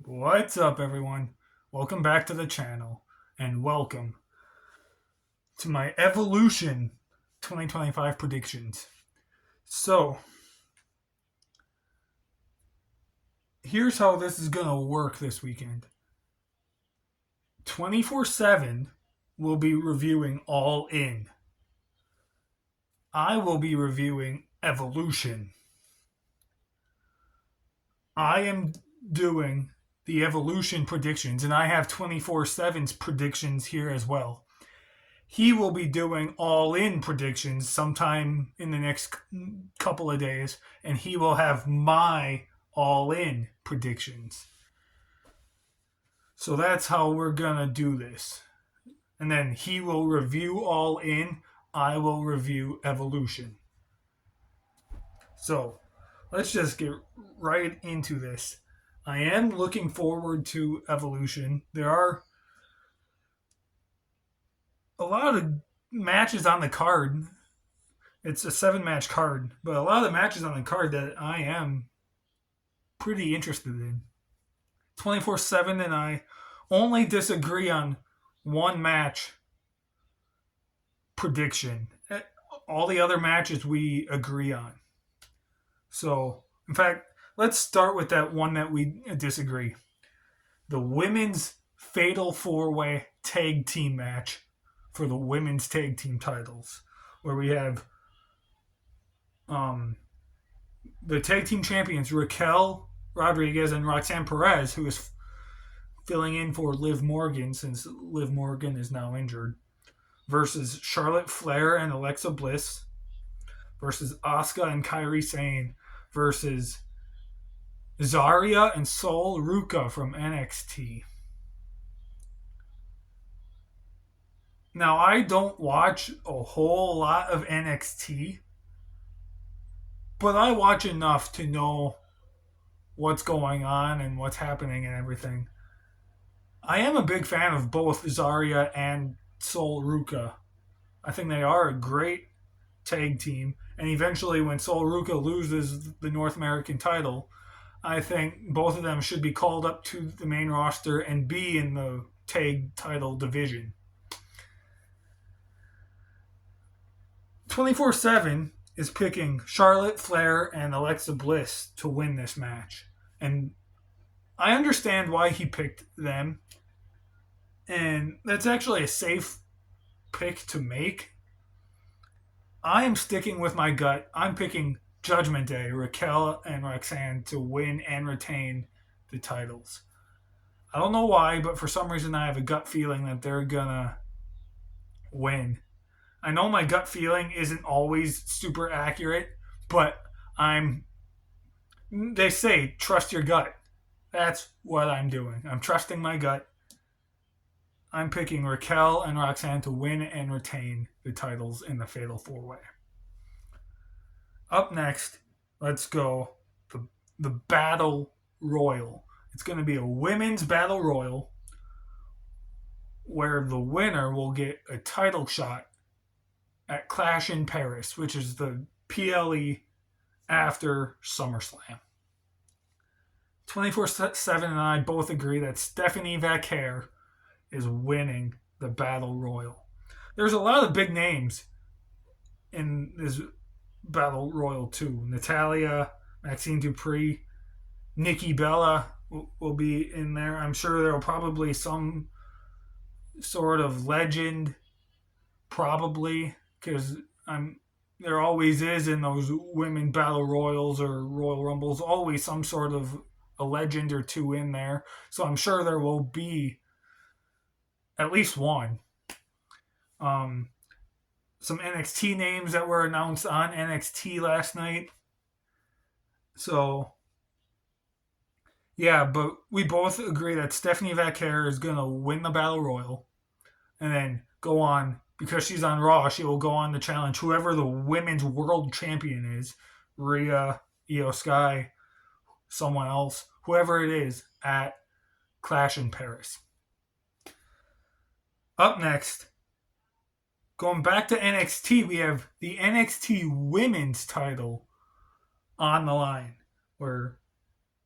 What's up, everyone? Welcome back to the channel, and welcome to my Evolution 2025 predictions. So, here's how this is going to work this weekend 24/7 will be reviewing All In. I will be reviewing Evolution. I am doing the Evolution predictions, and I have 24/7's predictions here as well. He will be doing all in predictions sometime in the next couple of days, and he will have my all in predictions. So that's how we're going to do this. And then he will review all in, I will review Evolution. So let's just get right into this. I am looking forward to Evolution. There are a lot of matches on the card. It's a 7-match card, but a lot of the matches on the card that I am pretty interested in. 24/7 and I only disagree on one match prediction. All the other matches we agree on. So, in fact, let's start with that one that we disagree. The women's fatal 4-way tag team match for the women's tag team titles, where we have the tag team champions Raquel Rodriguez and Roxanne Perez, who is filling in for Liv Morgan since Liv Morgan is now injured, versus Charlotte Flair and Alexa Bliss, versus Asuka and Kairi Sane, versus Zarya and Sol Ruka from NXT. Now, I don't watch a whole lot of NXT, but I watch enough to know what's going on and what's happening and everything. I am a big fan of both Zarya and Sol Ruka. I think they are a great tag team. And eventually, when Sol Ruka loses the North American title, I think both of them should be called up to the main roster and be in the tag title division. 24/7 is picking Charlotte Flair and Alexa Bliss to win this match. And I understand why he picked them. And that's actually a safe pick to make. I am sticking with my gut. I'm picking Judgment Day, Raquel and Roxanne, to win and retain the titles. I don't know why, but for some reason I have a gut feeling that they're gonna win. I know my gut feeling isn't always super accurate, but they say trust your gut. That's what I'm doing. I'm trusting my gut. I'm picking Raquel and Roxanne to win and retain the titles in the Fatal 4-Way. Up next, let's go the Battle Royal. It's going to be a women's Battle Royal where the winner will get a title shot at Clash in Paris, which is the PLE after SummerSlam. 24/7 and I both agree that Stephanie Vaquer is winning the Battle Royal. There's a lot of big names in this Battle Royal too. Natalia, Maxine Dupree, Nikki Bella will be in there. I'm sure there will probably some sort of legend, probably, because there always is in those women Battle Royals or Royal Rumbles, always some sort of a legend or two in there. So I'm sure there will be at least one. Some NXT names that were announced on NXT last night. So, yeah, but we both agree that Stephanie Vaquer is going to win the Battle Royal and then go on, because she's on Raw, she will go on to challenge whoever the women's world champion is, Rhea, Io Sky, someone else, whoever it is, at Clash in Paris. Up next, going back to NXT, we have the NXT women's title on the line, where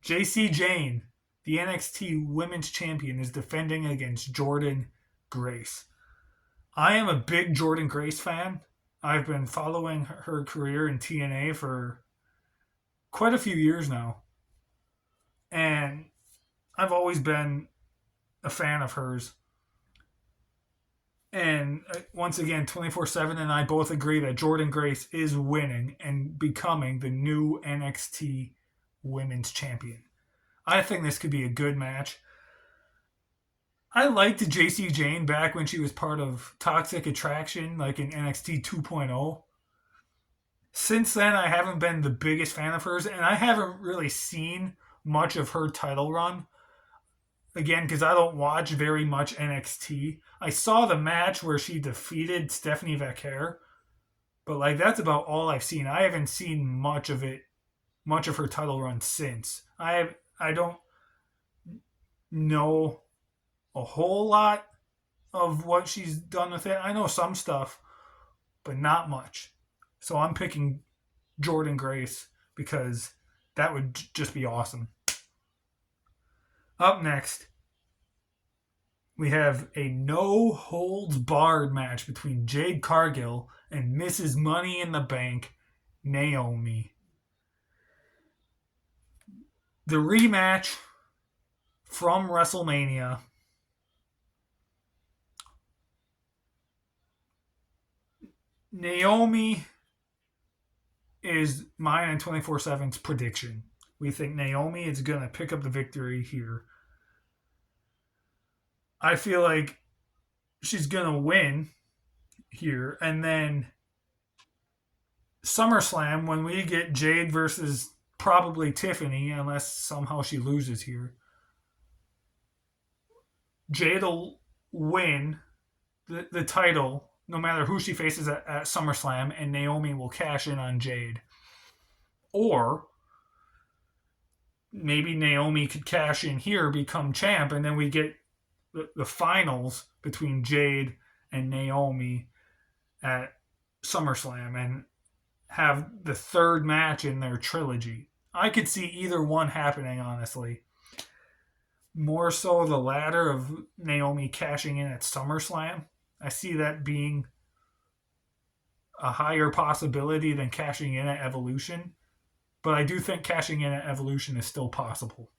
JC Jane, the NXT Women's Champion, is defending against Jordynne Grace. I am a big Jordynne Grace fan. I've been following her career in TNA for quite a few years now. And I've always been a fan of hers. And once again, 24/7 and I both agree that Jordynne Grace is winning and becoming the new NXT Women's Champion. I think this could be a good match. I liked JC Jane back when she was part of Toxic Attraction, like in NXT 2.0. Since then, I haven't been the biggest fan of hers, and I haven't really seen much of her title run. Again, because I don't watch very much NXT. I saw the match where she defeated Stephanie Vaquer, but like that's about all I've seen. I haven't seen much of her title run since. I don't know a whole lot of what she's done with it. I know some stuff, but not much. So I'm picking Jordynne Grace because that would just be awesome. Up next, we have a no-holds-barred match between Jade Cargill and Mrs. Money in the Bank, Naomi. The rematch from WrestleMania. Naomi is mine and 24/7's prediction. We think Naomi is going to pick up the victory here. I feel like she's going to win here. And then SummerSlam, when we get Jade versus probably Tiffany, unless somehow she loses here, Jade will win the title no matter who she faces at SummerSlam, and Naomi will cash in on Jade. Or maybe Naomi could cash in here, become champ, and then we get the finals between Jade and Naomi at SummerSlam and have the third match in their trilogy. I could see either one happening, honestly. More so the latter of Naomi cashing in at SummerSlam. I see that being a higher possibility than cashing in at Evolution. But I do think cashing in at Evolution is still possible.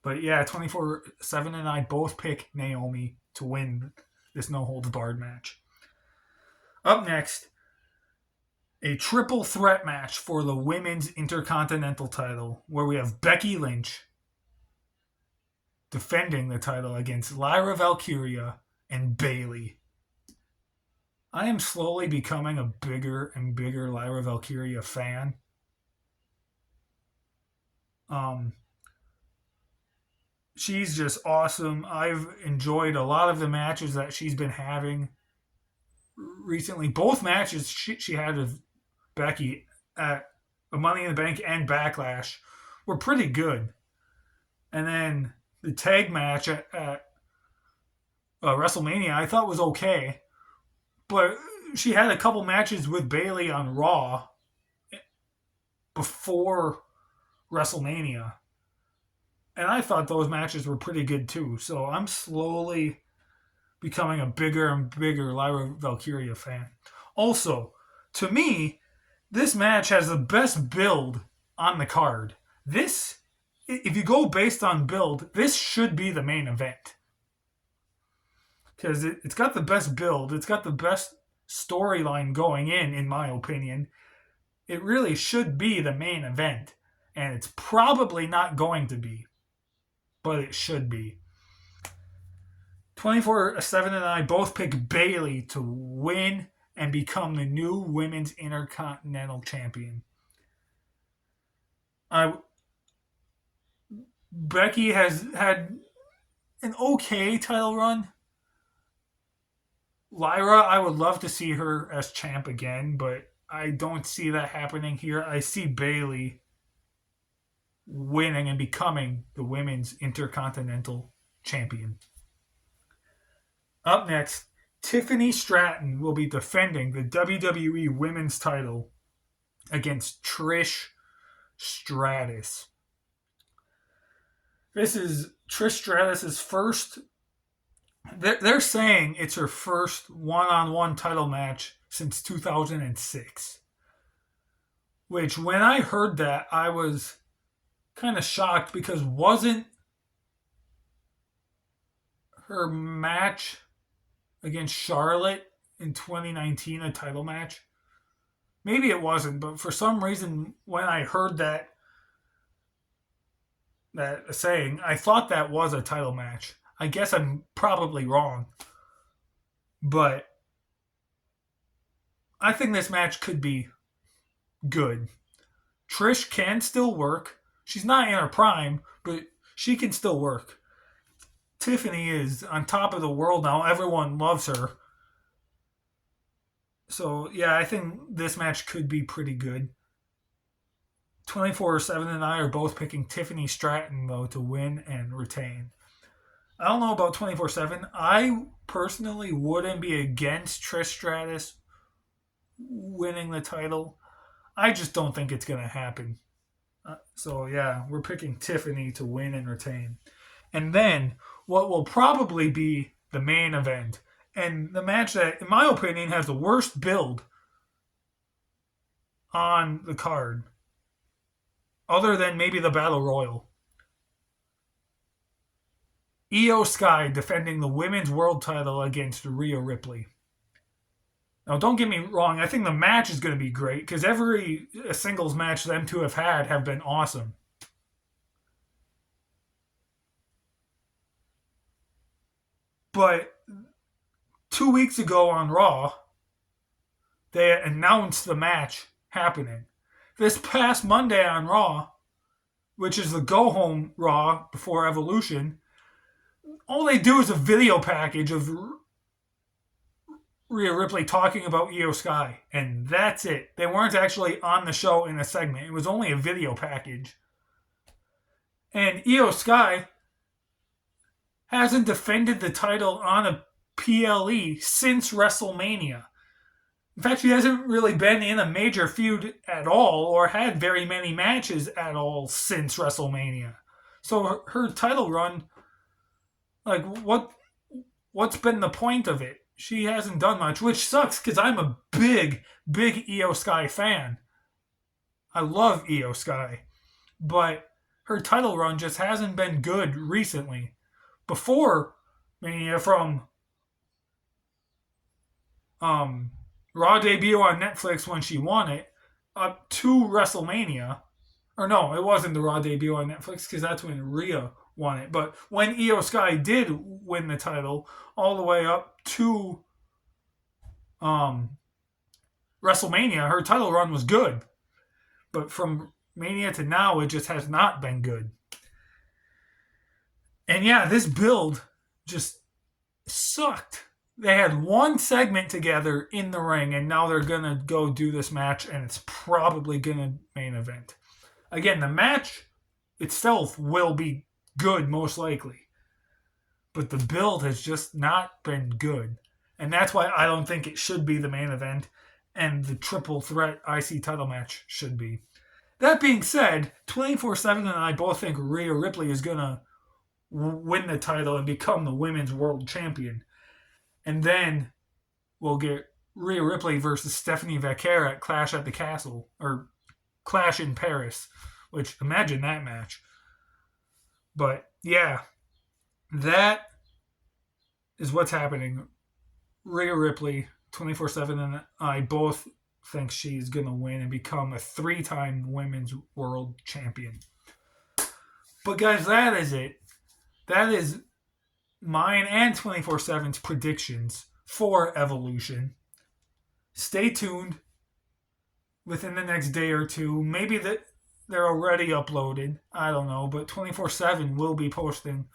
But yeah, 24/7 and I both pick Naomi to win this no-holds-barred match. Up next, a triple threat match for the Women's Intercontinental title, where we have Becky Lynch defending the title against Lyra Valkyria and Bayley. I am slowly becoming a bigger and bigger Lyra Valkyria fan. She's just awesome. I've enjoyed a lot of the matches that she's been having recently. Both matches she had with Becky at Money in the Bank and Backlash were pretty good. And then the tag match at WrestleMania I thought was okay. But she had a couple matches with Bayley on Raw before WrestleMania. And I thought those matches were pretty good too. So I'm slowly becoming a bigger and bigger Lyra Valkyria fan. Also, to me, this match has the best build on the card. This, if you go based on build, this should be the main event. Because it's got the best build. It's got the best storyline going in my opinion. It really should be the main event. And it's probably not going to be. But it should be. 24/7 and I both pick Bayley to win and become the new Women's Intercontinental Champion. Becky has had an okay title run. Lyra, I would love to see her as champ again, but I don't see that happening here. I see Bayley winning and becoming the Women's Intercontinental Champion. Up next, Tiffany Stratton will be defending the WWE Women's title against Trish Stratus. This is Trish Stratus's first. They're saying it's her first one-on-one title match since 2006. Which, when I heard that, I was kind of shocked because wasn't her match against Charlotte in 2019 a title match? Maybe it wasn't, but for some reason, when I heard that saying, I thought that was a title match. I guess I'm probably wrong, but I think this match could be good. Trish can still work. She's not in her prime, but she can still work. Tiffany is on top of the world now. Everyone loves her. So, yeah, I think this match could be pretty good. 24/7 and I are both picking Tiffany Stratton, though, to win and retain. I don't know about 24/7. I personally wouldn't be against Trish Stratus winning the title. I just don't think it's going to happen. So, yeah, we're picking Tiffany to win and retain. And then, what will probably be the main event, and the match that, in my opinion, has the worst build on the card, other than maybe the Battle Royal. Io Sky defending the women's world title against Rhea Ripley. Now, don't get me wrong, I think the match is going to be great because every singles match them two have been awesome. But 2 weeks ago on Raw, they announced the match happening. This past Monday on Raw, which is the go home Raw before Evolution, all they do is a video package of Rhea Ripley talking about Io Sky, and that's it. They weren't actually on the show in a segment. It was only a video package. And Io Sky hasn't defended the title on a PLE since WrestleMania. In fact, she hasn't really been in a major feud at all or had very many matches at all since WrestleMania. So her title run, like, what's been the point of it? She hasn't done much, which sucks because I'm a big Io Sky fan. I love Io Sky. But her title run just hasn't been good recently. Before Mania, from Raw debut on Netflix when she won it, up to WrestleMania. Or no, it wasn't the Raw debut on Netflix because that's when Rhea won it. But when Io Sky did win the title, all the way up to WrestleMania, her title run was good. But from Mania to now, it just has not been good. And yeah, this build just sucked. They had one segment together in the ring, and now they're going to go do this match, and it's probably going to main event. Again, the match itself will be good, most likely. But the build has just not been good. And that's why I don't think it should be the main event, and the triple threat IC title match should be. That being said, 24/7 and I both think Rhea Ripley is going to win the title and become the women's world champion. And then we'll get Rhea Ripley versus Stephanie Vaquer at Clash at the Castle, or Clash in Paris, which, imagine that match. But yeah, that is what's happening. Rhea Ripley, 24/7 and I both think she's going to win and become a 3-time women's world champion. But guys, that is it. That is mine and 24/7's predictions for Evolution. Stay tuned within the next day or two. Maybe that they're already uploaded. I don't know. But 24/7 will be posting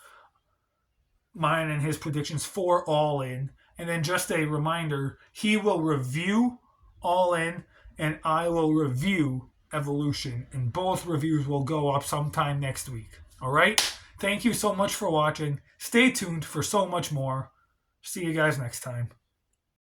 mine and his predictions for All In. And then just a reminder, he will review All In and I will review Evolution. And both reviews will go up sometime next week. All right? Thank you so much for watching. Stay tuned for so much more. See you guys next time.